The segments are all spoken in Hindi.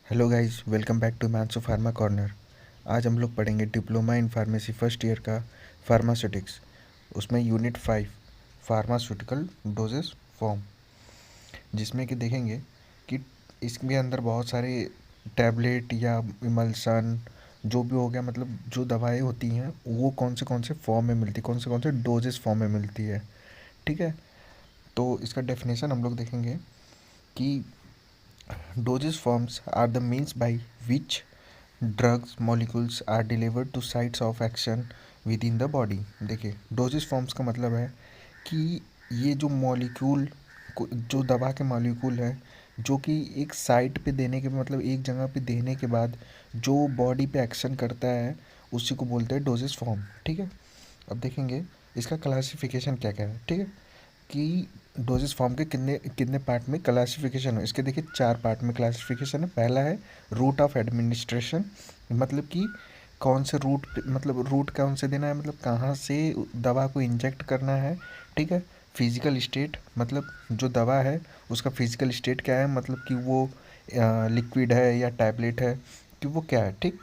Hello guys, welcome back to maths pharma corner. आज हम लोग पढ़ेंगे diploma in pharmacy first year का फार्मास्यूटिक्स। उसमें यूनिट 5 फार्मास्यूटिकल डोजेस फॉर्म, जिसमें कि देखेंगे कि इसके अंदर बहुत सारे टैबलेट या इमल्सन जो भी हो गया, मतलब जो दवाएं होती हैं वो कौन से फॉर्म में मिलती है, कौन से डोजेस फॉर्म में मिलती है। ठीक है, तो इसका डेफिनेशन हम लोग देखेंगे कि dosage forms are the means by which drugs molecules are delivered to sites of action within the body। देखिए, डोजेज फॉर्म्स का मतलब है कि ये जो मॉलिक्यूल, जो दवा के मॉलिक्यूल है, जो कि एक साइट पे देने के, मतलब एक जगह पे देने के बाद जो बॉडी पे एक्शन करता है, उसी को बोलते हैं डोजेज फॉर्म। ठीक है, अब देखेंगे इसका क्लासिफिकेशन क्या क्या है। ठीक है, कि डोजेस फॉर्म के कितने कितने पार्ट में क्लासिफिकेशन है। इसके देखिए 4 पार्ट में क्लासिफिकेशन है। पहला है रूट ऑफ एडमिनिस्ट्रेशन, मतलब कि कौन से रूट, मतलब रूट कौन से देना है, मतलब कहाँ से दवा को इंजेक्ट करना है। ठीक है, फिजिकल स्टेट, मतलब जो दवा है उसका फिजिकल स्टेट क्या है, मतलब कि वो लिक्विड है या टैबलेट है, कि वो क्या है। ठीक,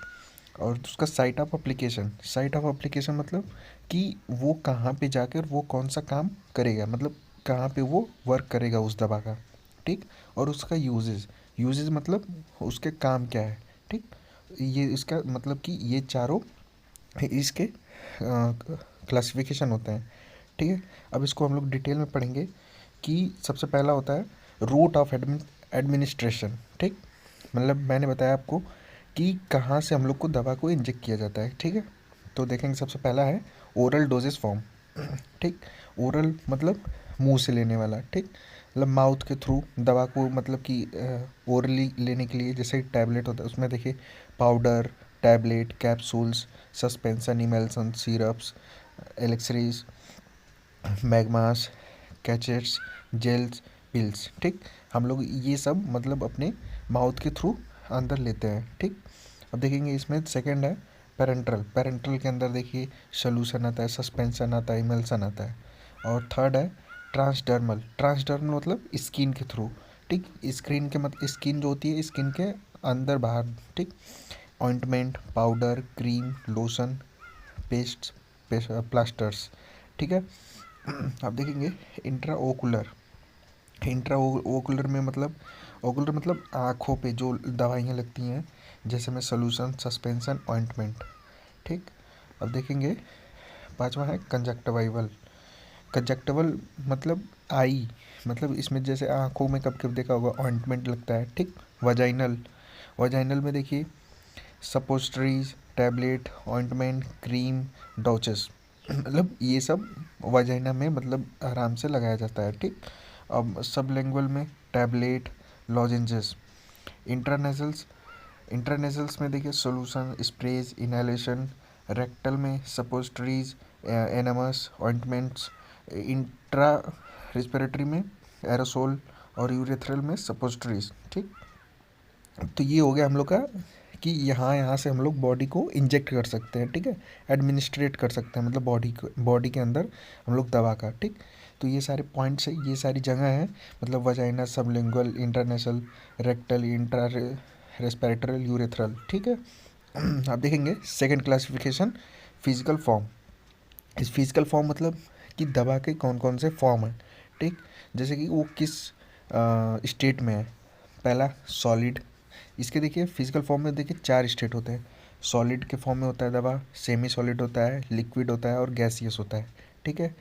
और उसका site of application, site of application मतलब कि वो कहाँ पे जाकर वो कौन सा काम करेगा, मतलब कहाँ पे वो वर्क करेगा उस दवा का। ठीक, और उसका यूजेस, यूजेस मतलब उसके काम क्या है। ठीक, ये इसका मतलब कि ये चारों इसके क्लासिफिकेशन होते हैं। ठीक है, अब इसको हम लोग डिटेल में पढ़ेंगे कि सबसे पहला होता है रूट ऑफ एडमिनिस्ट्रेशन। ठीक, मतलब मैंने बताया आपको कि कहाँ से हम लोग को दवा को इंजेक्ट किया जाता है। ठीक है, तो देखेंगे सबसे पहला है ओरल डोजेस फॉर्म। ठीक, ओरल मतलब मुंह से लेने वाला। ठीक, मतलब माउथ के थ्रू दवा को, मतलब कि ओरली लेने के लिए, जैसे टैबलेट होता है उसमें देखिए powder, tablet, capsules, suspension, emulsion, syrups, elixirs, magmas, cachets, gels, pills. ठीक, हम लोग ये सब मतलब अपने माउथ के थ्रू अंदर लेते हैं। ठीक, अब देखेंगे इसमें सेकंड है पेरेंट्रल। पेरेंट्रल के अंदर देखिए सॉल्यूशन आता है, सस्पेंशन आता है, इमल्सन आता है। और थर्ड है ट्रांसडर्मल। ट्रांसडर्मल मतलब स्किन के थ्रू। ठीक, स्किन के मतलब स्किन जो होती है स्किन के अंदर बाहर। ठीक, ointment, powder, cream, lotion, paste, plasters. ठीक है, अब देखेंगे इंट्रा ओकुलर। इंट्रा ओकुलर में मतलब, ओकुलर मतलब आँखों पे जो दवाइयाँ लगती हैं, जैसे में सॉल्यूशन, सस्पेंशन, ऑइंटमेंट। ठीक, अब देखेंगे पांचवा है कंजक्टिवाइवल। कंजक्टिवल मतलब आई, मतलब इसमें जैसे आँखों में कब कब देखा होगा ऑइंटमेंट लगता है। ठीक, वजाइनल, वजाइनल में देखिए सपोस्ट्रीज, टैबलेट, ऑइंटमेंट, क्रीम, डॉचेस, मतलब ये सब वजाइना में मतलब आराम से लगाया जाता है। ठीक, अब सबलिंगुअल में टैबलेट, लॉजेंजेस। इंट्रानेजल्स, इंट्रानेजल्स में देखिए सॉल्यूशन, स्प्रेज, इनहेलेशन। रेक्टल में सपोस्ट्रीज, एनमस, ऑइंटमेंट्स। इंट्रा रिस्पिरेटरी में एरोसोल, और यूरेथ्रल में सपोस्ट्रीज। ठीक, तो ये हो गया हम लोग का कि यहाँ यहाँ से हम लोग बॉडी को इंजेक्ट कर सकते हैं। ठीक है, एडमिनिस्ट्रेट कर सकते हैं, मतलब बॉडी के अंदर हम लोग दवा का। ठीक, तो ये सारे पॉइंट्स है, ये सारी जगह हैं, मतलब vagina, sublingual, international, rectal, intra respiratory, urethral. ठीक है, आप देखेंगे सेकंड क्लासिफिकेशन फिजिकल फॉर्म। इस फिजिकल फॉर्म मतलब कि दवा के कौन कौन से फॉर्म हैं। ठीक, जैसे कि वो किस स्टेट में है। पहला सॉलिड, इसके देखिए फिजिकल फॉर्म में देखिए 4 स्टेट होते हैं। सॉलिड के फॉर्म में होता है दवा, सेमी सॉलिड होता है, लिक्विड होता है, और गैसियस होता है। ठीक है,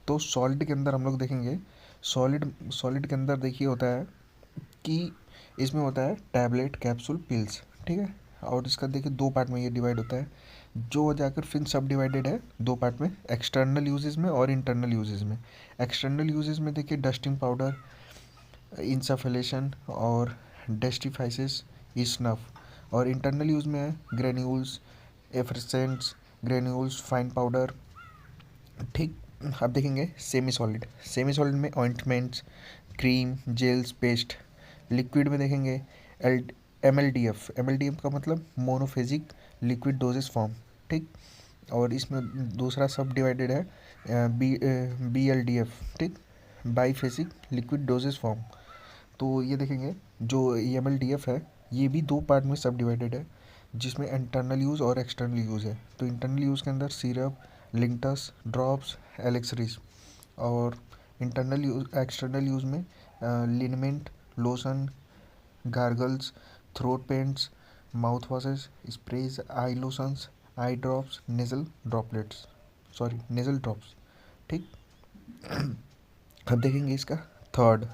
तो सॉलिड के अंदर हम लोग देखेंगे, सॉलिड सॉलिड के अंदर देखिए होता है कि इसमें होता है टैबलेट, कैप्सूल, पिल्स। ठीक है, और इसका देखिए 2 पार्ट में ये डिवाइड होता है, जो जाकर फिर सब डिवाइडेड है 2 पार्ट में, एक्सटर्नल यूजेस में और इंटरनल यूजेस में। एक्सटर्नल यूजेस में देखिए डस्टिंग पाउडर, इंसफलेशन, और डेस्टिफाइसिस, स्नफ। और इंटरनल यूज़ में है granules, effervescents, granules, fine powder. ठीक, अब देखेंगे सेमी सॉलिड। सेमी सॉलिड में ointments, cream, gels, paste. Liquid में देखेंगे एल MLDF। MLDF का मतलब मोनोफेजिक लिक्विड डोजेस फॉर्म। ठीक, और इसमें दूसरा सब डिवाइडेड है BLDF। ठीक, बाईफेसिक लिक्विड डोजेस फॉर्म। तो ये देखेंगे जो EMLDF है, ये भी दो पार्ट में सब डिवाइडेड है, जिसमें इंटरनल यूज़ और एक्सटर्नल यूज़ है। तो इंटरनल यूज़ के अंदर सिरप, लिंटस, ड्रॉप्स, एलेक्सरीज। और इंटरनल यूज़ एक्सटर्नल यूज़ में liniment, lotion, gargles, throat paints, mouth washes, sprays, eye lotions, eye drops, nasal droplets, sorry nasal drops. ठीक। अब देखेंगे इसका थर्ड।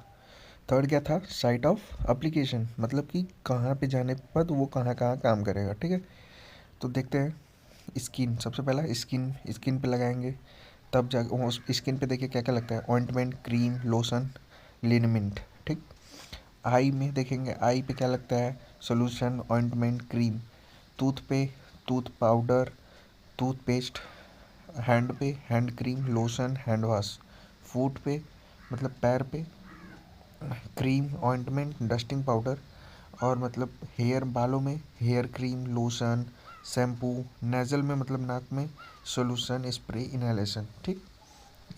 थर्ड क्या था? साइट ऑफ एप्लीकेशन, मतलब कि कहाँ पे जाने पर वो कहाँ कहाँ काम करेगा। ठीक है, तो देखते हैं। स्किन, सबसे पहला स्किन, स्किन पे लगाएंगे तब जा उस स्किन पे देखिए क्या क्या लगता है, ऑइंटमेंट, क्रीम, लोशन, लिनमेंट। ठीक। आई में देखेंगे, आई पे क्या लगता है, सोल्यूशन, ऑइंटमेंट, क्रीम। टूथ पे टूथ पाउडर, टूथपेस्ट। हैंड पे hand cream, lotion, hand wash. Foot पे मतलब पैर पे क्रीम, ऑइंटमेंट, डस्टिंग पाउडर। और मतलब हेयर, बालों में hair cream, lotion, shampoo. Nasal में मतलब नाक में सोल्यूशन, स्प्रे, इनहेलेशन। ठीक।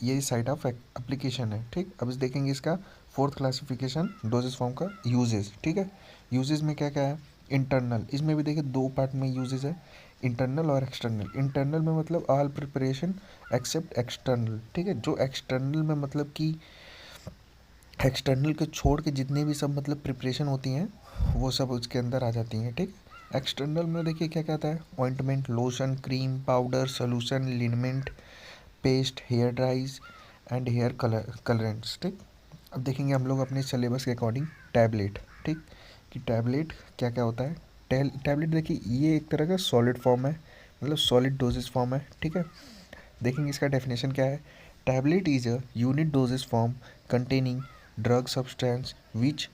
ये साइड ऑफ एप्लीकेशन है। ठीक। अब इस देखेंगे इसका फोर्थ क्लासिफिकेशन, डोजेस फॉर्म का यूजेस। ठीक है, यूजेस में क्या क्या है? इंटरनल, इसमें भी देखिए दो पार्ट में यूजेस है, इंटरनल और एक्सटर्नल। इंटरनल में मतलब ऑल प्रिपरेशन एक्सेप्ट एक्सटर्नल। ठीक है, जो एक्सटर्नल में मतलब कि एक्सटर्नल के छोड़ के जितने भी सब मतलब प्रिपरेशन होती हैं वो सब उसके अंदर आ जाती हैं। ठीक। एक्सटर्नल में देखिए क्या क्या आता है, ointment, lotion, cream, powder, solution, liniment, paste, hair dyes and hair colourants. ठीक। अब देखेंगे हम लोग अपने सिलेबस के अकॉर्डिंग टैबलेट। ठीक, कि टैबलेट क्या क्या होता है। टैबलेट देखिए ये एक तरह का सॉलिड फॉर्म है, मतलब सॉलिड डोजेस फॉर्म है। ठीक है, देखेंगे इसका डेफिनेशन क्या है। Tablet is a unit doses form containing drug substance which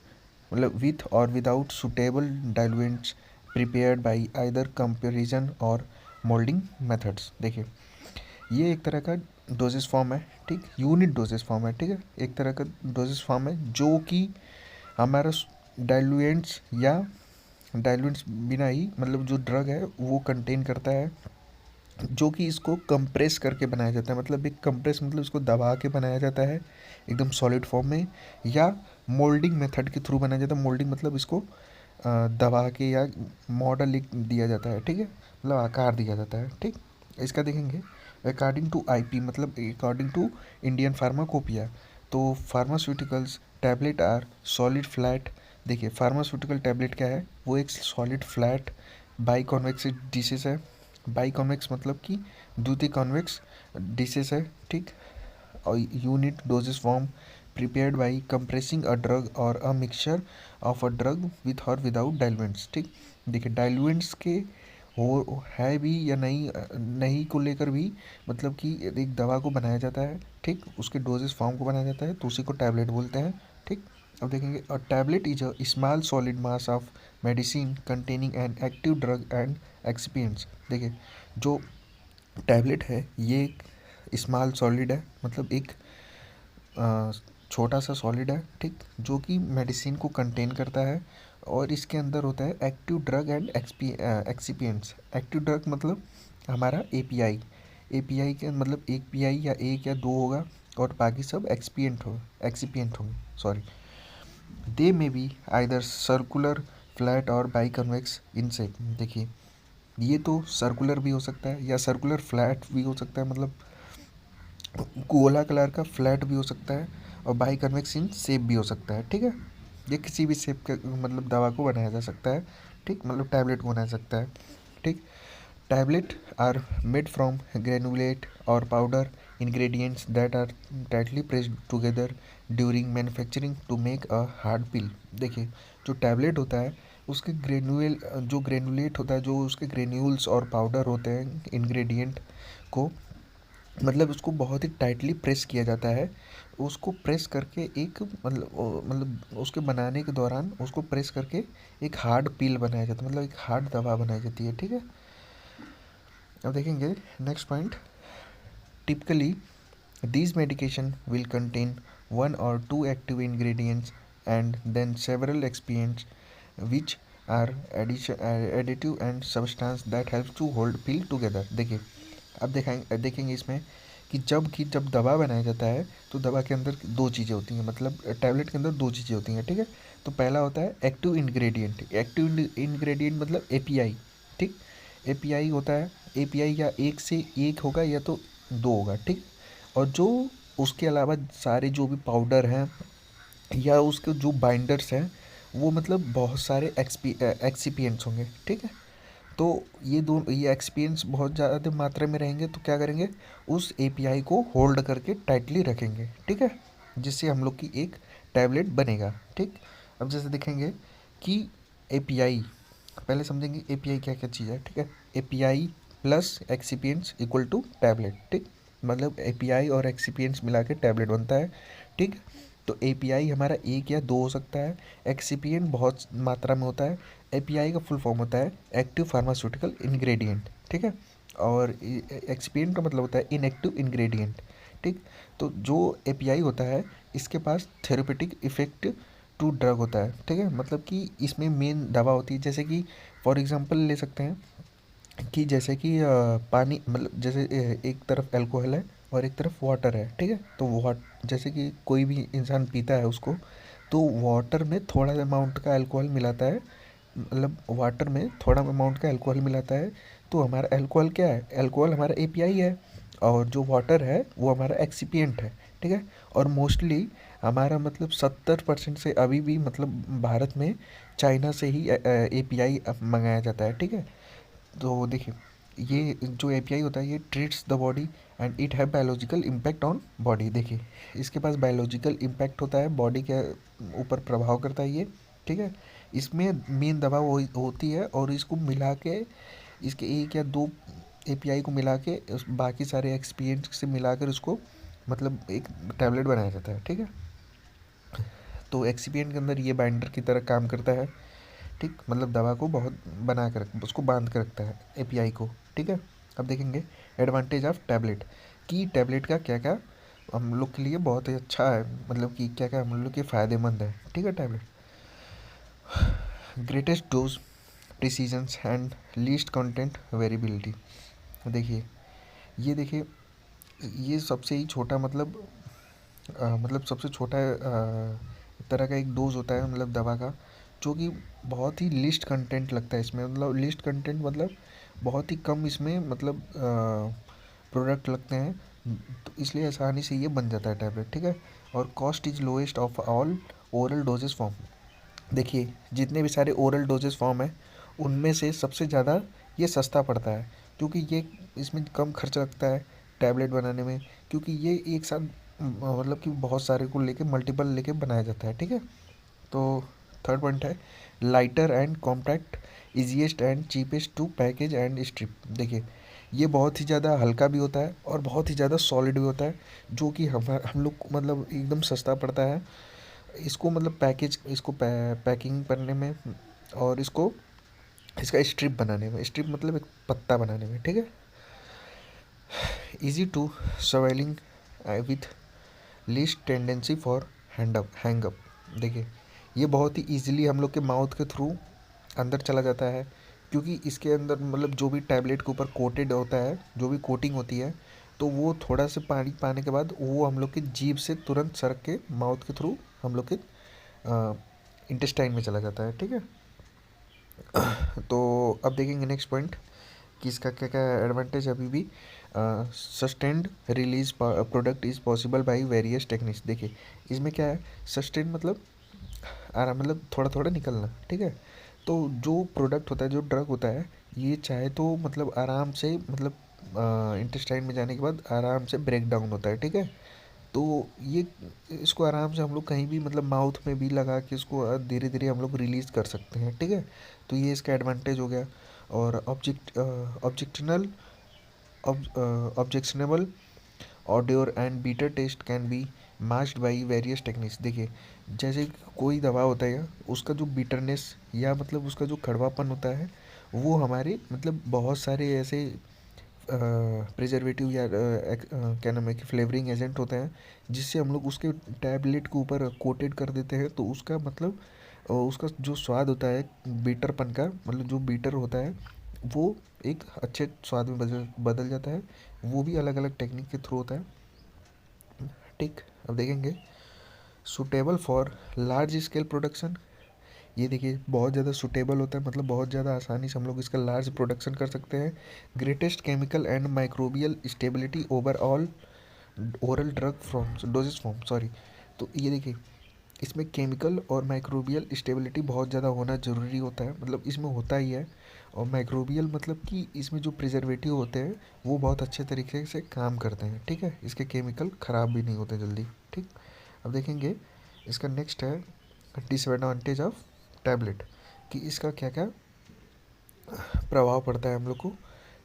मतलब with or without suitable diluents prepared by either comparison और मोल्डिंग मेथड्स। देखिए ये एक तरह का डोजेस फॉर्म है। ठीक, यूनिट डोजेस फॉर्म है। ठीक है, एक तरह का डोजेस फॉर्म है जो कि हमारा डाइल्यूएंट्स या डाइल्यूएंट्स बिना ही मतलब जो ड्रग है वो कंटेन करता है, जो कि इसको कंप्रेस करके बनाया जाता है। मतलब एक कंप्रेस मतलब इसको दबा के बनाया जाता है एकदम सॉलिड फॉर्म में, या मोल्डिंग मेथड के थ्रू बनाया जाता है। मोल्डिंग मतलब इसको दबा के या मॉडल एक दिया जाता है। ठीक है, मतलब आकार दिया जाता है। ठीक, इसका देखेंगे अकॉर्डिंग टू आईपी, मतलब अकॉर्डिंग टू इंडियन फार्माकोपिया। तो pharmaceuticals tablet are solid flat. देखिए फार्मास्यूटिकल टैबलेट क्या है, वो एक solid flat bi convex dishes है। बाई कॉन्वेक्स मतलब कि द्वितीय कॉन्वेक्स डिशेस है। ठीक, और unit doses form prepared by compressing a drug or a mixture of a drug with or without diluents. ठीक, देखिए डाइल्यूएंट्स के हो है भी या नहीं, नहीं को लेकर भी मतलब कि एक दवा को बनाया जाता है। ठीक, उसके डोजेस फॉर्म को बनाया जाता है तो उसी को टैबलेट बोलते हैं। ठीक, अब देखेंगे a tablet is a small solid mass of medicine containing an active drug and excipients. देखिए जो टैबलेट है ये एक स्मॉल सॉलिड है, मतलब एक छोटा सा सॉलिड है। ठीक, जो कि मेडिसिन को कंटेन करता है और इसके अंदर होता है active drug and excipients. Active drug मतलब हमारा एपीआई। एपीआई के मतलब एक पीआई या एक या दो होगा और बाकी सब एक्सिपिएंट होंगे, सॉरी। दे में बी आइदर सर्कुलर, फ्लैट और बाई कन्वेक्स इन शेप। देखिए ये तो सर्कुलर भी हो सकता है या सर्कुलर फ्लैट भी हो सकता है, मतलब गोला कलर का फ्लैट भी हो सकता है, और बाई कन्वेक्स इन शेप भी हो सकता है। ठीक है, ये किसी भी शेप के मतलब दवा को बनाया जा सकता है। ठीक, मतलब टैबलेट को बनाया जा सकता है। ठीक, टैबलेट आर मेड फ्रॉम ग्रेनुलेट और powder ingredients that are tightly pressed together during manufacturing to make a hard pill। देखिए जो टैबलेट होता है उसके ग्रेनुएल जो ग्रेनुलेट होता है, जो उसके ग्रेन्यूल्स और पाउडर होते हैं इंग्रेडिएंट को मतलब उसको बहुत ही टाइटली प्रेस किया जाता है। उसको प्रेस करके एक मतलब उसके बनाने के दौरान उसको प्रेस करके एक हार्ड पील बनाया जाता है, मतलब एक हार्ड दवा बनाई जाती है। ठीक है, अब देखेंगे next point. Typically these medication will contain one or two active ingredients and then several excipients which are additive and substance that helps to hold pill together। देखिए अब देखेंगे इसमें जब दवा बनाया जाता है तो दवा के अंदर दो चीज़ें होती हैं, मतलब टैबलेट के अंदर दो चीज़ें होती हैं, ठीक है। तो पहला होता है एक्टिव इंग्रेडिएंट। एक्टिव इंग्रेडिएंट मतलब एपीआई, ठीक। एपीआई होता है, एपीआई या एक से एक होगा या तो दो होगा, ठीक। और जो उसके अलावा सारे जो भी पाउडर हैं या उसके जो बाइंडर्स हैं वो मतलब बहुत सारे एक्सिपिएंट्स होंगे, ठीक है। तो ये एक्सपीरियंस बहुत ज़्यादा मात्रा में रहेंगे तो क्या करेंगे, उस एपीआई को होल्ड करके टाइटली रखेंगे, ठीक है, जिससे हम लोग की एक टैबलेट बनेगा, ठीक। अब जैसे देखेंगे कि एपीआई, पहले समझेंगे एपीआई क्या क्या चीज़ है, ठीक है। API plus excipients equal to tablet, ठीक। मतलब एपीआई और एक्सिपिएंट्स मिला के टैबलेट बनता है, ठीक। तो एपीआई हमारा एक या दो हो सकता है, एक्सिपिएंट बहुत मात्रा में होता है। एपीआई का फुल फॉर्म होता है एक्टिव फार्मास्यूटिकल इंग्रेडिएंट, ठीक है। और एक्सपिएंट का मतलब होता है इनएक्टिव इंग्रेडिएंट, ठीक। तो जो एपीआई होता है इसके पास थेरेपेटिक इफेक्ट टू ड्रग होता है, ठीक है। मतलब कि इसमें मेन दवा होती है, जैसे कि फॉर एग्जांपल ले सकते हैं कि जैसे कि पानी, मतलब जैसे एक तरफ अल्कोहल है और एक तरफ वाटर है, ठीक है। तो वाट जैसे कि कोई भी इंसान पीता है उसको, तो वाटर में थोड़ा अमाउंट का अल्कोहल मिलाता है, मतलब वाटर में थोड़ा अमाउंट का अल्कोहल मिलाता है। तो हमारा अल्कोहल क्या है, अल्कोहल हमारा एपीआई है और जो वाटर है वो हमारा एक्सिपिएंट है, ठीक है। और मोस्टली हमारा मतलब 70% से अभी भी मतलब भारत में चाइना से ही एपीआई मंगाया जाता है, ठीक है। तो देखिए, ये जो एपीआई होता है ये treats the body and it have biological impact on body. देखिए, इसके पास बायोलॉजिकल इम्पैक्ट होता है, बॉडी के ऊपर प्रभाव करता है ये, ठीक है। इसमें मेन दवा वो होती है और इसको मिला के, इसके एक या दो एपीआई को मिला के बाकी सारे एक्सपीरियंस से मिलाकर उसको मतलब एक टैबलेट बनाया जाता है, ठीक है। तो एक्सपीरियंट के अंदर ये बाइंडर की तरह काम करता है, ठीक। मतलब दवा को बहुत बना कर उसको बांध कर रखता है एपीआई को, ठीक है। अब देखेंगे एडवांटेज ऑफ टैबलेट, कि टैबलेट का क्या क्या हम लोग के लिए बहुत ही अच्छा है, मतलब कि क्या क्या हम लोग के फ़ायदेमंद है, ठीक है। Tablet greatest dose, precisions and least content variability. देखिए, ये देखिए, ये सबसे ही छोटा मतलब सबसे छोटा तरह का एक डोज होता है मतलब दवा का, जो कि बहुत ही लिस्ट कंटेंट लगता है इसमें, मतलब लिस्ट कंटेंट मतलब बहुत ही कम इसमें मतलब प्रोडक्ट लगते हैं, तो इसलिए आसानी से ये बन जाता है टैबलेट, ठीक है। और cost is lowest of all oral doses form. देखिए, जितने भी सारे ओरल डोजेस फॉर्म है उनमें से सबसे ज़्यादा ये सस्ता पड़ता है, क्योंकि ये इसमें कम खर्च लगता है टैबलेट बनाने में, क्योंकि ये एक साथ मतलब कि बहुत सारे को लेके मल्टीपल लेके बनाया जाता है, ठीक है। तो थर्ड पॉइंट है lighter and compact, easiest and cheapest to package and strip. देखिए, ये बहुत ही ज़्यादा हल्का भी होता है और बहुत ही ज़्यादा सॉलिड भी होता है, जो कि हम लोग को मतलब एकदम सस्ता पड़ता है इसको, मतलब पैकेज इसको पैकिंग करने में और इसको इसका स्ट्रिप बनाने में, स्ट्रिप मतलब एक पत्ता बनाने में, ठीक है। Easy to swallowing with least tendency for hang up. देखिए, ये बहुत ही ईजिली हम लोग के माउथ के थ्रू अंदर चला जाता है, क्योंकि इसके अंदर मतलब जो भी टैबलेट के ऊपर कोटेड होता है, जो भी कोटिंग होती है, तो वो थोड़ा सा पानी पाने के बाद वो हम लोग की जीभ से तुरंत सरक के माउथ के थ्रू हम लोग के इंटेस्टाइन में चला जाता है, ठीक है। तो अब देखेंगे नेक्स्ट पॉइंट कि इसका क्या क्या एडवांटेज अभी भी। Sustained release product is possible by various techniques. देखिए, इसमें क्या है, सस्टेन मतलब आराम, मतलब थोड़ा थोड़ा निकलना, ठीक है। तो जो प्रोडक्ट होता है, जो ड्रग होता है, ये चाहे तो मतलब आराम से मतलब इंटेस्टाइन में जाने के बाद आराम से ब्रेक डाउन होता है, ठीक है। तो ये इसको आराम से हम लोग कहीं भी मतलब माउथ में भी लगा के इसको धीरे धीरे हम लोग रिलीज़ कर सकते हैं, ठीक है। तो ये इसका एडवांटेज हो गया। और objectionable odour and bitter taste can be masked by various techniques. देखिए, जैसे कोई दवा होता है उसका जो बीटरनेस या मतलब उसका जो कड़वापन होता है वो हमारे मतलब बहुत सारे ऐसे प्रिजर्वेटिव या क्या नाम है कि फ्लेवरिंग एजेंट होते हैं, जिससे हम लोग उसके टैबलेट के ऊपर कोटेड कर देते हैं, तो उसका मतलब उसका जो स्वाद होता है बीटरपन का, मतलब जो बीटर होता है वो एक अच्छे स्वाद में बदल बदल जाता है। वो भी अलग अलग टेक्निक के थ्रू होता है। ठीक, अब देखेंगे suitable for large scale production. ये देखिए बहुत ज़्यादा सूटेबल होता है, मतलब बहुत ज़्यादा आसानी से हम लोग इसका लार्ज प्रोडक्शन कर सकते हैं। Greatest chemical and microbial stability overall oral drug forms doses form sorry. तो ये देखिए इसमें केमिकल और माइक्रोबियल स्टेबिलिटी बहुत ज़्यादा होना ज़रूरी होता है, मतलब इसमें होता ही है। और माइक्रोबियल मतलब कि इसमें जो प्रिजर्वेटिव होते हैं वो बहुत अच्छे तरीके से काम करते हैं। ठीक है, इसके केमिकल ख़राब भी नहीं होते जल्दी। ठीक, अब देखेंगे इसका नेक्स्ट है डिसएडवांटेज ऑफ टैबलेट, कि इसका क्या क्या प्रभाव पड़ता है हम लोग को।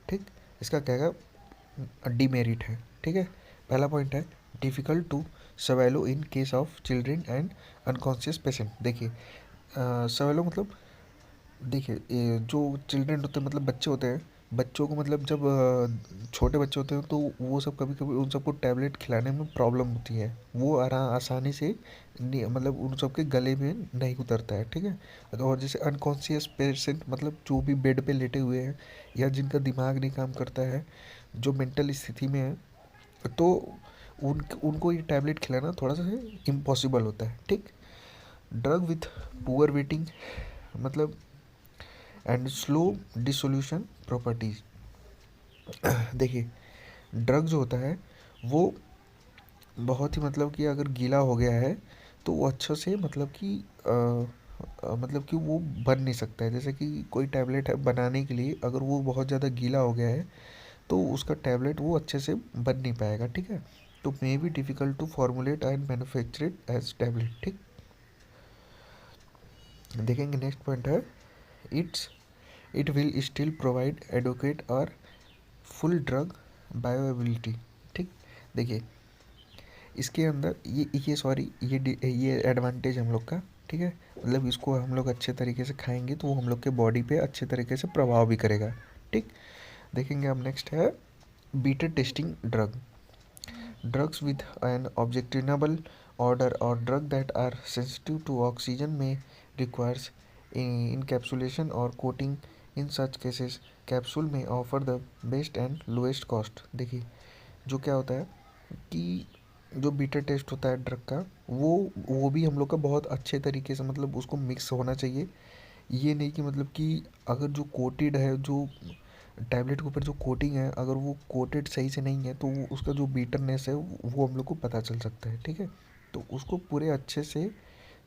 ठीक, इसका क्या क्या डीमेरिट है। ठीक है, पहला पॉइंट है difficult to swallow in case of children and unconscious patient. देखिए सवेलो मतलब देखिए ये जो चिल्ड्रेन होते हैं मतलब बच्चे होते हैं, बच्चों को मतलब जब छोटे बच्चे होते हैं तो वो सब कभी कभी उन सबको टैबलेट खिलाने में प्रॉब्लम होती है। वो आसानी से मतलब उन सबके गले में नहीं उतरता है। ठीक है, और जैसे अनकॉन्शियस पेशेंट मतलब जो भी बेड पे लेटे हुए हैं या जिनका दिमाग नहीं काम करता है, जो मेंटल स्थिति में है, तो उनको ये टैबलेट खिलाना थोड़ा सा इम्पॉसिबल होता है। ठीक, ड्रग विथ पुअर वेटिंग मतलब एंड स्लो डिसोल्यूशन प्रॉपर्टीज। देखिए ड्रग जो होता है वो बहुत ही मतलब कि अगर गीला हो गया है तो वो अच्छे से मतलब कि मतलब कि वो बन नहीं सकता है। जैसे कि कोई टैबलेट है बनाने के लिए, अगर वो बहुत ज़्यादा गीला हो गया है तो उसका टैबलेट वो अच्छे से बन नहीं पाएगा। ठीक है, तो may be difficult to formulate and manufacture as tablet. ठीक, देखेंगे नेक्स्ट पॉइंट है it will still provide adequate और फुल ड्रग बायोएबिलिटी। ठीक, देखिए इसके अंदर ये एडवांटेज हम लोग का। ठीक है, मतलब इसको हम लोग अच्छे तरीके से खाएंगे तो वो हम लोग के बॉडी पे अच्छे तरीके से प्रभाव भी करेगा। ठीक, देखेंगे अब नेक्स्ट है bitter tasting drugs with an objectionable odour or drug that are sensitive to oxygen may requires encapsulation or coating. In such cases capsule may offer the best and lowest cost. देखिए जो क्या होता है कि जो बीटा टेस्ट होता है ड्रग का, वो भी हम लोग का बहुत अच्छे तरीके से मतलब उसको मिक्स होना चाहिए। ये नहीं कि मतलब कि अगर जो कोटेड है, जो टैबलेट के ऊपर जो कोटिंग है, अगर वो कोटेड सही से नहीं है तो उसका जो बीटरनेस है वो हम लोग को पता चल सकता है। ठीक है, तो उसको पूरे अच्छे से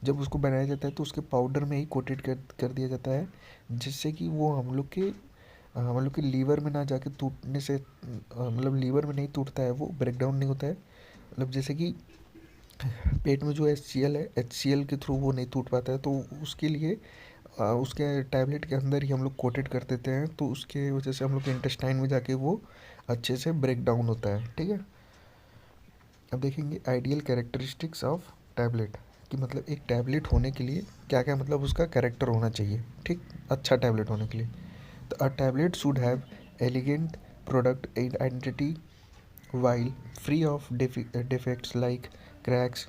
जब उसको बनाया जाता है तो उसके पाउडर में ही कोटेड कर दिया जाता है, जिससे कि वो हम लोग के लीवर में ना जाके टूटने से मतलब लीवर में नहीं टूटता है, वो ब्रेक डाउन नहीं होता है। मतलब जैसे कि पेट में जो HCl है, HCl के थ्रू वो नहीं टूट पाता है, तो उसके लिए उसके टैबलेट के अंदर ही हम लोग कोटेड कर देते हैं, तो उसके वजह से हम लोग के इंटेस्टाइन में जाके वो अच्छे से ब्रेक डाउन होता है। ठीक है, अब देखेंगे आइडियल कैरेक्टरिस्टिक्स ऑफ टैबलेट, कि मतलब एक टैबलेट होने के लिए क्या क्या मतलब उसका कैरेक्टर होना चाहिए। ठीक, अच्छा टैबलेट होने के लिए तो a tablet should have elegant product identity while free of defects like cracks,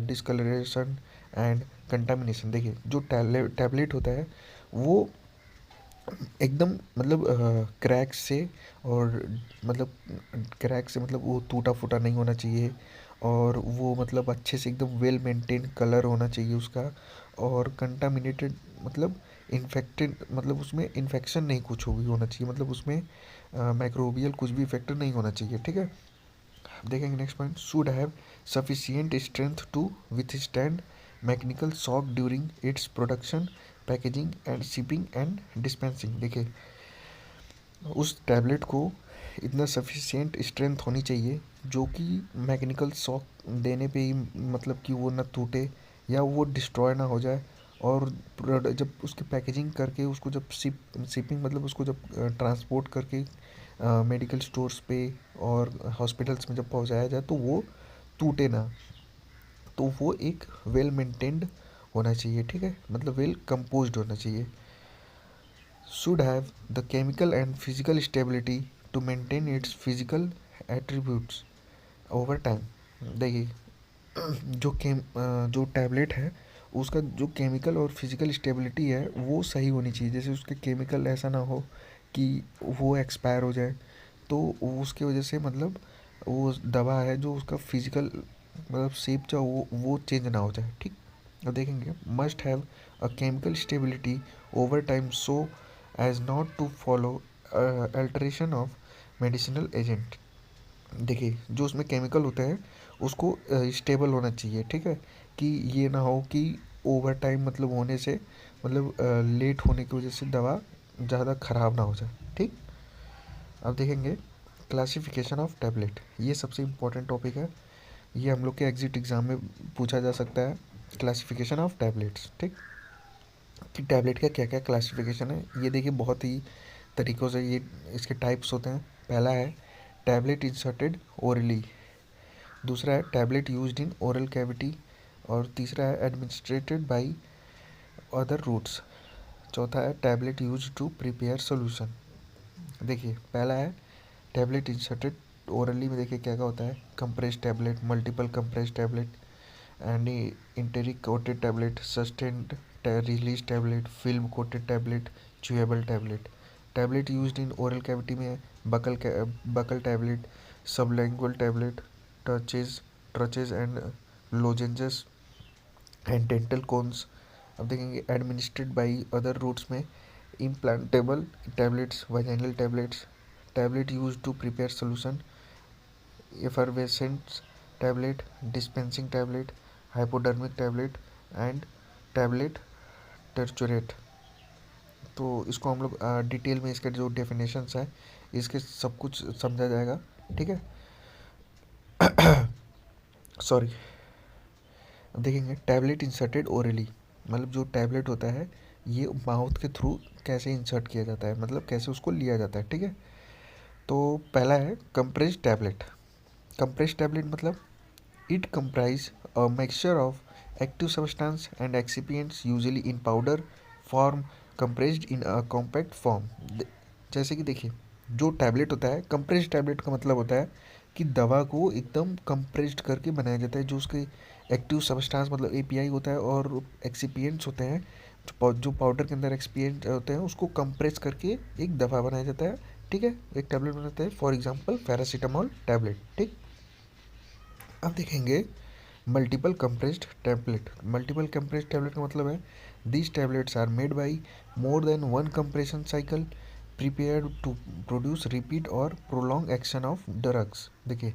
discoloration and contamination। देखिए जो टैबलेट होता है वो एकदम मतलब क्रैक से और मतलब क्रैक से मतलब वो टूटा फूटा नहीं होना चाहिए, और वो मतलब अच्छे से एकदम वेल मेंटेन कलर होना चाहिए उसका, और कंटामिनेटेड मतलब इन्फेक्टेड मतलब उसमें इन्फेक्शन नहीं कुछ भी होना चाहिए, मतलब उसमें माइक्रोबियल कुछ भी इफेक्ट नहीं होना चाहिए। ठीक है, देखेंगे next point should have sufficient strength to withstand mechanical shock during its production packaging and shipping and dispensing. देखिए उस टैबलेट को इतना सफिशिएंट स्ट्रेंथ होनी चाहिए जो कि मैकेनिकल शॉक देने पे ही मतलब कि वो ना टूटे या वो डिस्ट्रॉय ना हो जाए। और जब उसकी पैकेजिंग करके उसको जब शिपिंग मतलब उसको जब ट्रांसपोर्ट करके मेडिकल स्टोर्स पे और हॉस्पिटल्स में जब पहुंचाया जाए तो वो टूटे ना, तो वो एक वेल मेंटेन्ड होना चाहिए। ठीक है, मतलब वेल कंपोज्ड होना चाहिए। Should have the chemical and physical stability to maintain its physical attributes over time. देखिए जो टैबलेट है उसका जो केमिकल और फिजिकल स्टेबिलिटी है वो सही होनी चाहिए। जैसे उसके केमिकल ऐसा ना हो कि वो एक्सपायर हो जाए, तो उसकी वजह से मतलब वो दवा है जो उसका फिजिकल मतलब शेप जो वो चेंज ना हो जाए, ठीक। अब देखेंगे must have a chemical stability over time so as not to follow alteration of medicinal agent. देखिए जो उसमें केमिकल होते हैं उसको स्टेबल होना चाहिए, ठीक है, कि ये ना हो कि ओवर टाइम मतलब होने से मतलब लेट होने की वजह से दवा ज़्यादा ख़राब ना हो जाए, ठीक। अब देखेंगे क्लासिफिकेशन ऑफ टैबलेट, ये सबसे इम्पोर्टेंट टॉपिक है, ये हम लोग के एग्जिट एग्ज़ाम में पूछा जा सकता है। क्लासिफिकेशन ऑफ टैबलेट्स, ठीक, कि टैबलेट का क्या क्या क्लासिफिकेशन है। ये देखिए बहुत ही तरीक़ों से ये इसके टाइप्स होते हैं। पहला है टैबलेट इंसर्टेड ओरली, दूसरा है tablet used in oral cavity, और तीसरा है एडमिनिस्ट्रेटेड बाय अदर रूट्स, चौथा है tablet used to prepare solution. देखिए पहला है टैबलेट इंसर्टेड ओरली में, देखिए क्या क्या होता है, compress tablet, multiple compress tablet and enteric coated tablet, sustained release tablet, film coated tablet, chewable tablet. Tablet used in oral cavity में buccal tablet, sublingual tablet, troches troches and lozenges and dental cones. अब देखेंगे एडमिनिस्ट्रेड बाई अदर रूट्स में implantable tablets, vaginal tablets, tablet used to prepare solution, effervescents tablet, dispensing tablet, hypodermic tablet and tablet triturate. तो इसको हम लोग डिटेल में इसके जो डेफिनेशंस है इसके सब कुछ समझा जाएगा, ठीक है। सॉरी। देखेंगे टैबलेट इंसर्टेड ओरली, मतलब जो टैबलेट होता है ये माउथ के थ्रू कैसे इंसर्ट किया जाता है, मतलब कैसे उसको लिया जाता है, ठीक है। तो पहला है कंप्रेस्ड टैबलेट। कंप्रेस्ड टैबलेट मतलब it comprise a mixture of active substance and excipients usually in powder form compressed in a compact form. जैसे कि देखिए जो टैबलेट होता है, कंप्रेस्ड टैबलेट का मतलब होता है कि दवा को एकदम कंप्रेस्ड करके बनाया जाता है, जो उसके एक्टिव सब्सटेंस मतलब एपीआई होता है और एक्सिपिएंट्स होते हैं, जो पाउडर के अंदर एक्सपिएंट होते हैं उसको कंप्रेस करके एक दवा बनाया जाता है, ठीक है, एक टैबलेट बनाता है, फॉर एग्जांपल पैरासीटामोल टैबलेट, ठीक। अब देखेंगे multiple compressed tablet. Multiple compressed tablet का मतलब है these tablets are made by more than one compression cycle prepare to produce repeat और प्रोलॉन्ग एक्शन ऑफ ड्रग्स। देखिए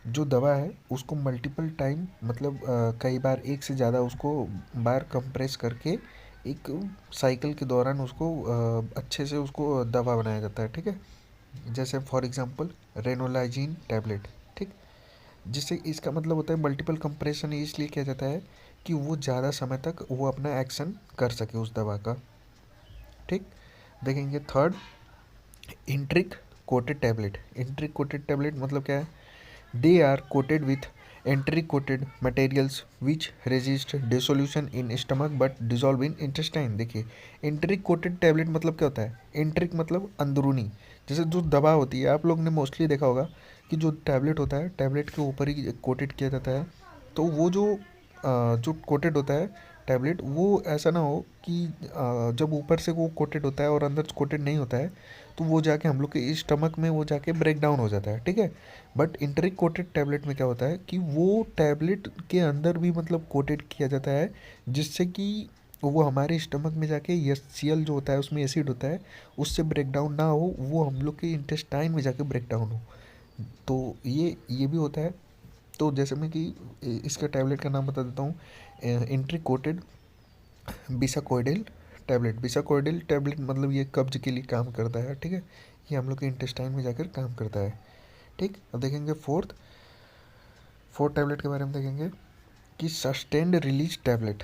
जो दवा है उसको मल्टीपल टाइम मतलब कई बार एक से ज़्यादा उसको बार कंप्रेस करके एक साइकिल के दौरान उसको अच्छे से उसको दवा बनाया जाता है, ठीक है। जैसे फॉर एग्जांपल रेनोलाइजिन टैबलेट, ठीक, जिससे इसका मतलब होता है मल्टीपल कंप्रेशन इसलिए किया जाता है कि वो ज़्यादा समय तक वो अपना एक्शन कर सके उस दवा का, ठीक। देखेंगे third enteric coated tablet. Enteric coated tablet मतलब क्या है, they are coated with enteric coated materials which resist dissolution in stomach but dissolve in intestine. देखिए एंट्रिक कोटेड टैबलेट मतलब क्या होता है, एंट्रिक मतलब अंदरूनी, जैसे जो दवा होती है आप लोग ने मोस्टली देखा होगा कि जो टैबलेट होता है टैबलेट के ऊपर ही कोटेड किया जाता है, तो वो जो कोटेड होता है टैबलेट वो ऐसा ना हो कि जब ऊपर से वो कोटेड होता है और अंदर कोटेड नहीं होता है तो वो जाके हम लोग के स्टमक में वो जाके ब्रेक डाउन हो जाता है, ठीक है। बट इंटरिक कोटेड टैबलेट में क्या होता है कि वो टैबलेट के अंदर भी मतलब कोटेड किया जाता है, जिससे कि वो हमारे स्टमक में जाके एचसीएल जो होता है उसमें एसिड होता है उससे ब्रेक डाउन ना हो, वो हम लोग के इंटेस्टाइन में जाके ब्रेक डाउन हो। तो ये भी होता है। तो जैसे मैं कि इसका टैबलेट का नाम बता देता हूँ, इंट्रिक कोटेड बिसाकोइडिल टैबलेट। बिसाकोइडिल टैबलेट मतलब ये कब्ज के लिए काम करता है, ठीक है, ये हम लोग के इंटेस्टाइन में जाकर काम करता है, ठीक। अब देखेंगे फोर्थ फोर्थ टैबलेट के बारे में देखेंगे कि sustained release tablet.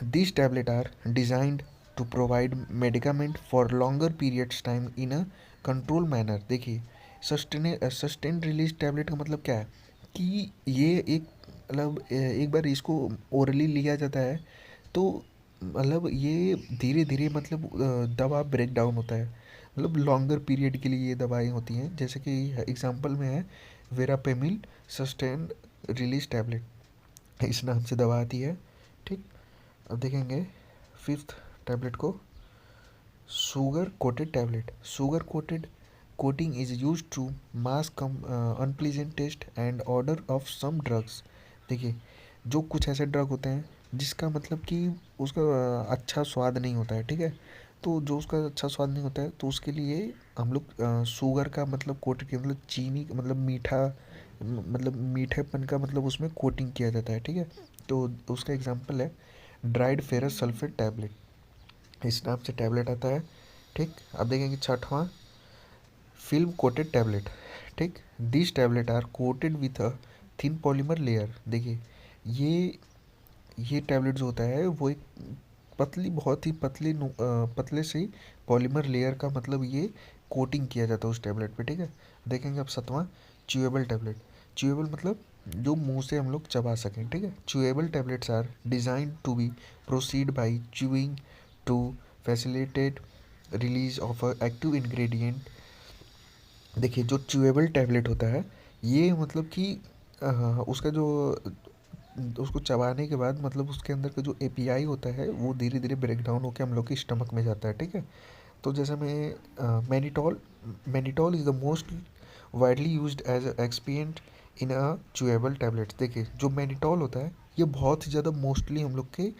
This tablet are designed to provide medicament for longer periods time in a control manner. देखिए सस्टेन्ड रिलीज टैबलेट का मतलब क्या है कि ये एक मतलब एक बार इसको ओरली लिया जाता है तो मतलब ये धीरे धीरे मतलब दवा ब्रेक डाउन होता है, मतलब लॉन्गर पीरियड के लिए ये दवाएं होती हैं, जैसे कि एग्जांपल में है वेरापेमिल सस्टेन रिलीज टैबलेट, इस नाम से दवा आती है, ठीक। अब देखेंगे फिफ्थ टैबलेट को sugar coated tablet, sugar coated coating is used to mask unpleasant taste and odor of some drugs। देखिए, जो कुछ ऐसे ड्रग होते हैं जिसका मतलब कि उसका अच्छा स्वाद नहीं होता है, ठीक है। तो जो उसका अच्छा स्वाद नहीं होता है तो उसके लिए हम लोग शुगर का मतलब कोट किया, मतलब चीनी मतलब मीठा, मतलब मीठेपन का मतलब उसमें कोटिंग किया जाता है, ठीक है। तो उसका एग्जांपल है ड्राइड फेरस सल्फेट टैबलेट, इस नाम से टैबलेट आता है, ठीक। अब देखेंगे छठवां, फिल्म कोटेड टैबलेट, ठीक। This tablet are coated with a thin polymer layer. देखिए, ये टैबलेट जो होता है वो एक पतली, बहुत ही पतले से पॉलीमर लेयर का मतलब ये कोटिंग किया जाता है उस टैबलेट पे, ठीक है। देखेंगे अब सातवां, च्यूएबल टैबलेट। च्यूएबल मतलब जो मुंह से हम लोग चबा सकें, ठीक है। Chewable tablets are design to be proceed by chewing to facilitate release of a active ingredient. देखिए, जो च्यूएबल टैबलेट होता है ये मतलब कि उसका जो उसको चबाने के बाद मतलब उसके अंदर का जो एपीआई होता है वो धीरे धीरे ब्रेक डाउन होकर हम लोग की स्टमक में जाता है, ठीक है। तो जैसे में mannitol, mannitol is the most widely used as excipient in a chewable tablet. देखिए, जो मैनिटॉल होता है ये बहुत ही ज़्यादा मोस्टली हम लोग के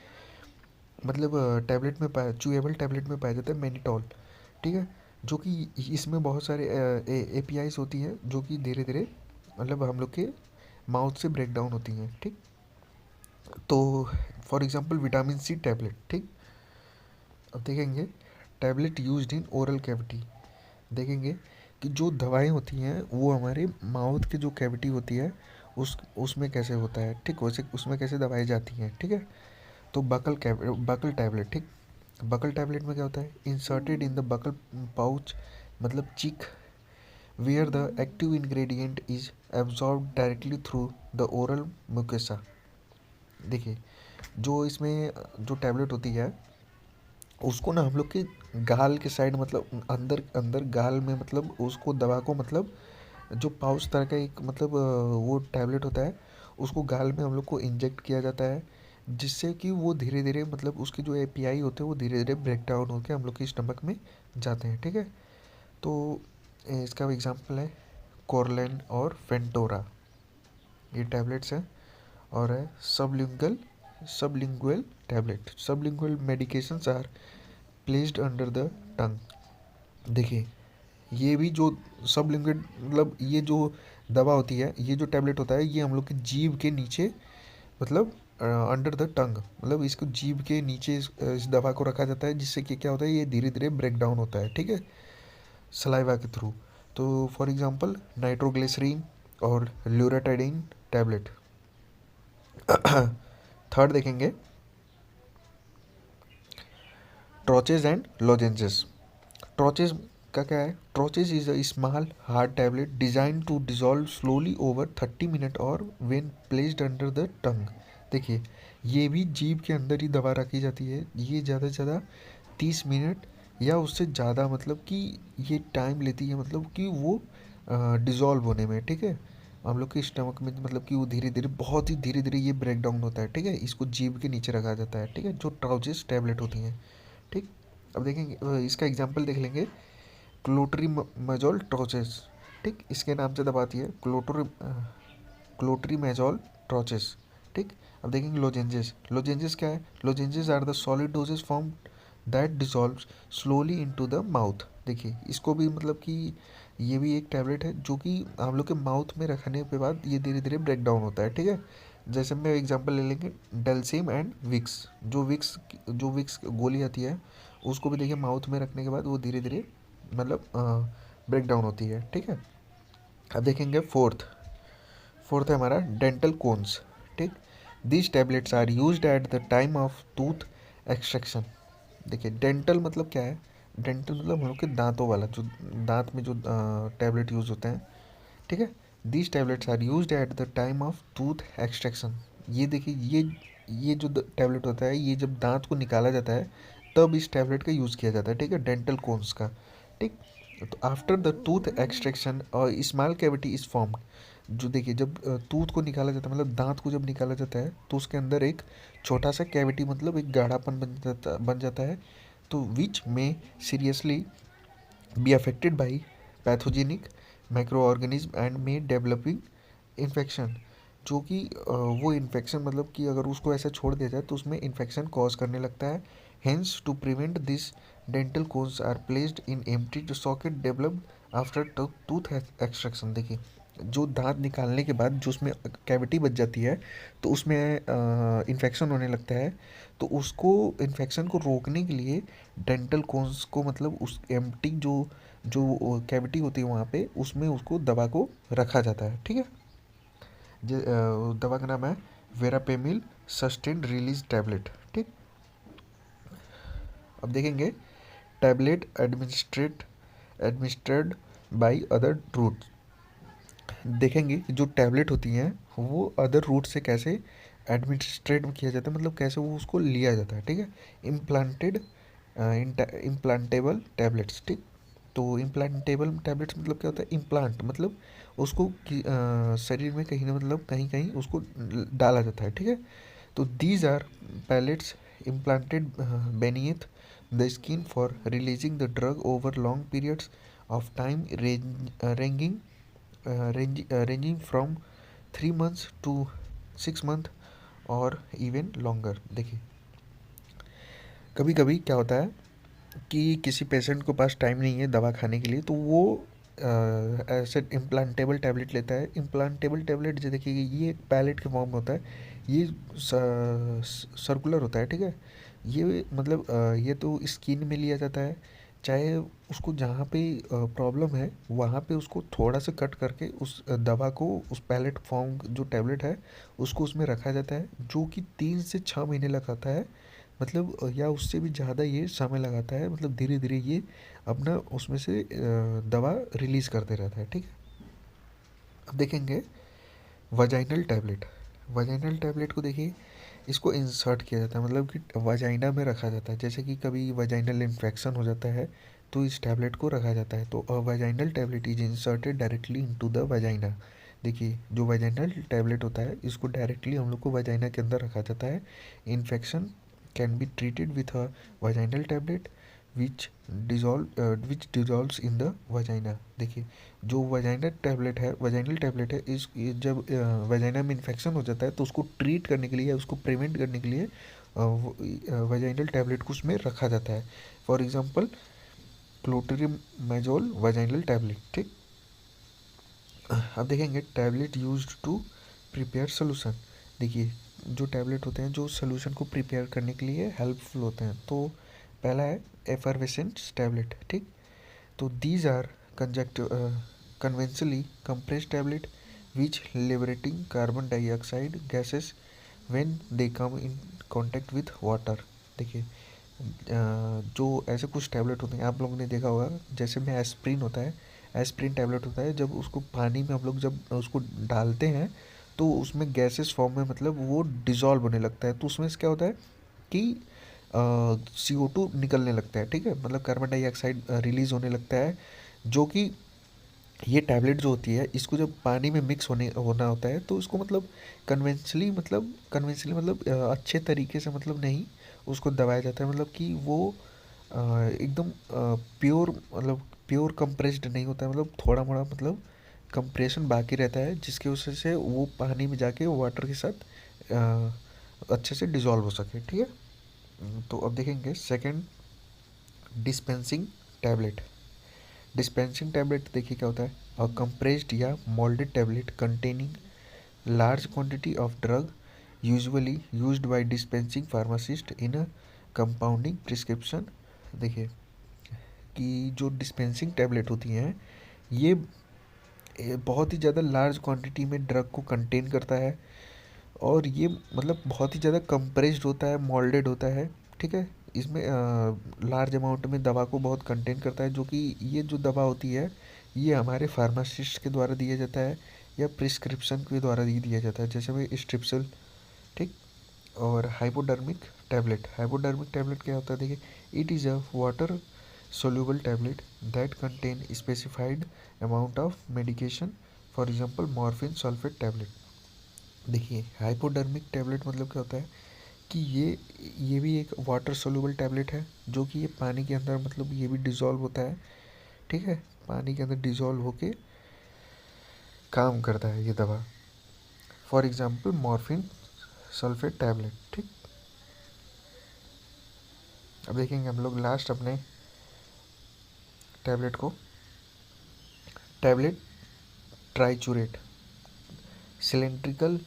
मतलब टैबलेट में पाया, च्यूएबल टैबलेट में पाया जाता है मैनिटॉल, ठीक है। जो कि इसमें बहुत सारे एपीआईज होती हैं जो कि धीरे धीरे मतलब हम लोग के माउथ से ब्रेक डाउन होती हैं, ठीक। तो for example vitamin C tablet, ठीक। अब देखेंगे tablet used in oral cavity. देखेंगे कि जो दवाएं होती हैं वो हमारे माउथ की जो कैविटी होती है उसमें कैसे होता है, ठीक। वैसे उसमें कैसे दवाई जाती हैं, ठीक है। तो बकल टैबलेट, ठीक। बकल टैबलेट में क्या होता है, inserted in the buccal pouch मतलब cheek, where the active ingredient is absorb directly through the oral mucosa. देखिए, जो इसमें जो टैबलेट होती है उसको ना हम लोग के गाल के साइड मतलब अंदर अंदर गाल में मतलब उसको दवा को मतलब जो पाउच तरह का एक मतलब वो टैबलेट होता है उसको गाल में हम लोग को इंजेक्ट किया जाता है, जिससे कि वो धीरे धीरे मतलब उसके जो एपीआई होते हैं वो धीरे धीरे ब्रेक डाउन होकर हम लोग की स्टमक में जाते हैं, ठीक है। तो इसका एग्जांपल है कोरलेन और फेंटोरा, ये टैबलेट्स हैं। और है sublingual tablet, sublingual medications are placed under the tongue. देखिए, ये भी जो सबलिंगुअल मतलब ये जो दवा होती है, ये जो टैबलेट होता है ये हम लोग की जीभ के नीचे मतलब अंडर द टंग मतलब इसको जीभ के नीचे इस दवा को रखा जाता है, जिससे कि क्या होता है ये धीरे धीरे ब्रेक डाउन होता है, ठीक है, सलाइवा के थ्रू। तो फॉर एग्जांपल नाइट्रोग्लिसरीन और ल्यूराटाइडिन टैबलेट। थर्ड देखेंगे ट्रोचेज एंड लोजेंसेस। ट्रोचेज का क्या है, troches is a small hard tablet design to dissolve slowly over 30 minute or when placed under the tongue. देखिए, ये भी जीभ के अंदर ही दवा रखी जाती है, ये ज़्यादा से ज़्यादा 30 मिनट या उससे ज़्यादा मतलब कि ये टाइम लेती है मतलब कि वो डिज़ोल्व होने में, ठीक है। हम लोग के स्टमक में मतलब कि वो धीरे धीरे बहुत ही धीरे धीरे ये ब्रेक डाउन होता है, ठीक है। इसको जीभ के नीचे रखा जाता है, ठीक है, जो ट्राउचेस टैबलेट होती हैं, ठीक। अब देखेंगे इसका एग्जांपल देख लेंगे क्लोट्रीमजोल ट्रोचेस, ठीक। इसके नाम से दबाती है क्लोट्रीमेजोल ट्रोचेस, ठीक। अब देखेंगे लोजेंजेस। लोजेंजेस क्या है, lozenges are the solid dosage form that dissolves slowly into the mouth. देखिए, इसको भी मतलब कि ये भी एक टैबलेट है जो कि हम लोग के माउथ में रखने के बाद ये धीरे धीरे ब्रेक डाउन होता है, ठीक है। जैसे मैं एग्जांपल ले लेंगे डेल्सिम एंड विक्स। जो विक्स गोली आती है उसको भी देखिए माउथ में रखने के बाद वो धीरे धीरे मतलब ब्रेक डाउन होती है, ठीक है। अब देखेंगे फोर्थ, फोर्थ है हमारा डेंटल कोन्स, ठीक। This tablets are used at the time of tooth extraction. देखिए, डेंटल मतलब क्या है, डेंटल मतलब हम लोग के दांतों वाला जो दांत में जो टैबलेट यूज़ होते हैं, ठीक है। These tablets are used at the time of tooth extraction. ये देखिए, ये जो टैबलेट होता है ये जब दांत को निकाला जाता है तब इस टैबलेट का यूज़ किया जाता है, ठीक है, डेंटल कोन्स का, ठीक। तो आफ्टर द टूथ एक्सट्रैक्शन और स्मॉल कैविटी इज फॉर्म्ड। जो देखिए, जब टूथ को निकाला जाता है मतलब दांत को जब निकाला जाता है तो उसके अंदर एक छोटा सा कैविटी मतलब एक गाढ़ापन बन जाता है, तो विच में seriously be affected by pathogenic micro organism and में डेवलपिंग इन्फेक्शन, जो कि वो इन्फेक्शन मतलब कि अगर उसको ऐसा छोड़ दिया जाए तो उसमें इन्फेक्शन कॉज करने लगता है। Hence to prevent this dental cones are placed in empty socket developed after tooth extraction. देखिए, जो दांत निकालने के बाद जो उसमें कैविटी बच जाती है तो उसमें इन्फेक्शन होने लगता है। तो उसको इन्फेक्शन को रोकने के लिए डेंटल कोन्स को मतलब उस एम्प्टी जो जो कैविटी होती है वहाँ पे उसमें उसको दवा को रखा जाता है। ठीक है, दवा का नाम है वेरापेमिल सस्टेन्ड रिलीज टैबलेट। ठीक, अब देखेंगे tablet administered by other route. देखेंगे जो टैबलेट होती हैं वो अदर रूट से कैसे एडमिनिस्ट्रेट किया जाता है, मतलब कैसे वो उसको लिया जाता है। ठीक है, इम्प्लांटेड इम्प्लांटेबल टैबलेट्स। ठीक, तो इम्प्लांटेबल टैबलेट्स मतलब क्या होता है, इम्प्लांट मतलब उसको शरीर में कहीं ना मतलब कहीं कहीं उसको डाला जाता है। ठीक है, तो these are pellets implanted beneath the skin for releasing the drug over long periods of time ranging from 3 months to 6 month और इवन लॉन्गर। देखिए, कभी कभी क्या होता है कि किसी पेशेंट को पास टाइम नहीं है दवा खाने के लिए तो वो ऐसे इम्प्लांटेबल टैबलेट लेता है। इम्प्लांटेबल टैबलेट जो देखिए ये पैलेट के फॉर्म में होता है, ये सर्कुलर होता है। ठीक है, ये मतलब ये तो स्किन में लिया जाता है, चाहे उसको जहाँ पे प्रॉब्लम है वहाँ पे उसको थोड़ा सा कट करके उस दवा को उस पैलेट फॉर्म जो टैबलेट है उसको उसमें रखा जाता है, जो कि 3 से 6 महीने लगाता है। मतलब या उससे भी ज़्यादा ये समय लगाता है, मतलब धीरे धीरे ये अपना उसमें से दवा रिलीज़ करते रहता है। ठीक है, अब देखेंगे वजाइनल टैबलेट। वजाइनल टैबलेट को देखिए, इसको इंसर्ट किया जाता है, मतलब कि वजाइना में रखा जाता है। जैसे कि कभी वजाइनल इन्फेक्शन हो जाता है तो इस टैबलेट को रखा जाता है। तो vaginal tablet is inserted directly into the vagina. देखिए, जो वजाइनल टैबलेट होता है इसको डायरेक्टली हम लोग को वजाइना के अंदर रखा जाता है। Infection can be treated with a vaginal tablet which dissolves in the vagina. देखिए, जो वजाइनल टैबलेट है इस ये जब वजाइना में इन्फेक्शन हो जाता है तो उसको ट्रीट करने के लिए या उसको प्रिवेंट करने के लिए वजाइनल टैबलेट को उसमें रखा जाता है। For example clotrimazole vaginal tablet. ठीक, अब देखेंगे tablet used to prepare solution. देखिए, जो टैबलेट होते हैं जो सोल्यूशन को प्रिपेयर करने के लिए हेल्पफुल होते हैं। तो पहला है एफरवेसेंट टैबलेट। ठीक, तो these are conventionally compressed tablet which liberating carbon dioxide gases when they come in contact with water। देखिए, जो ऐसे कुछ टैबलेट होते हैं आप लोगों ने देखा होगा, जैसे में एस्प्रिन होता है, एस्प्रिन टैबलेट होता है, जब उसको पानी में हम लोग जब उसको डालते हैं तो उसमें गैसेस फॉर्म में मतलब वो डिजॉल्व होने लगता है। तो उसमें से क्या होता है कि CO2 निकलने लगता है। ठीक है, मतलब कार्बन डाइऑक्साइड रिलीज होने लगता है, जो कि ये टैबलेट जो होती है इसको जब पानी में मिक्स होना होता है तो उसको मतलब कन्वेंशनली मतलब अच्छे तरीके से मतलब नहीं उसको दबाया जाता है, मतलब कि वो एकदम प्योर मतलब प्योर कंप्रेस्ड नहीं होता है, मतलब थोड़ा मोड़ा मतलब कंप्रेशन बाकी रहता है जिसकी वजह से वो पानी में जाके वाटर के साथ अच्छे से डिजॉल्व हो सके। ठीक है, तो अब देखेंगे second dispensing tablet. Dispensing tablet देखिए क्या होता है, अ कंप्रेस्ड या moulded tablet containing large quantity of drug usually used by dispensing pharmacist in a compounding prescription. देखिए कि जो डिस्पेंसिंग टैबलेट होती हैं ये बहुत ही ज़्यादा लार्ज क्वांटिटी में ड्रग को कंटेन करता है और ये मतलब बहुत ही ज़्यादा कंप्रेस्ड होता है, मोल्डेड होता है। ठीक है, इसमें लार्ज अमाउंट में दवा को बहुत कंटेन करता है, जो कि ये जो दवा होती है ये हमारे फार्मासिस्ट के द्वारा दिया जाता है या प्रिस्क्रिप्शन के द्वारा ही दिया जाता है, जैसे भाई स्ट्रिप्सिल। ठीक, और हाइपोडर्मिक टैबलेट क्या होता है, देखिए, it is a water soluble tablet that contain specified amount of medication, for example morphine sulphate tablet. देखिए, हाइपोडर्मिक टैबलेट मतलब क्या होता है कि ये भी एक वाटर सोल्यूबल टैबलेट है, जो कि ये पानी के अंदर मतलब ये भी डिज़ोल्व होता है, ठीक है, पानी के अंदर डिज़ोल्व होके काम करता है ये दवा। For example morphine sulphate tablet, ठीक। अब देखेंगे हम लोग लास्ट अपने टैबलेट को, tablet triturate cylindrical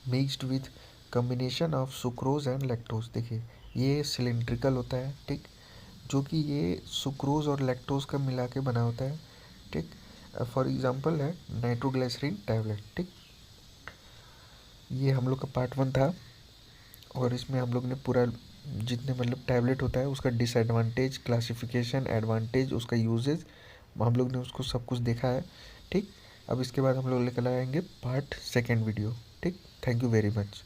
mixed with combination of sucrose and lactose. देखिए ये सिलेंड्रिकल होता है, ठीक, जो कि ये सुक्रोज और लैक्टोज का मिला के बना होता है, ठीक। फॉर एग्जांपल है नाइट्रोग्लिसरीन टैबलेट, ठीक। ये हम लोग का पार्ट 1 था, और इसमें हम लोग ने पूरा जितने मतलब टैबलेट होता है उसका डिसएडवांटेज, क्लासिफिकेशन, एडवांटेज, उसका यूजेज, हम लोग ने उसको सब कुछ देखा है, ठीक। अब इसके बाद हम लोग लेकर आएंगे पार्ट 2 वीडियो, ठीक। Thank you very much.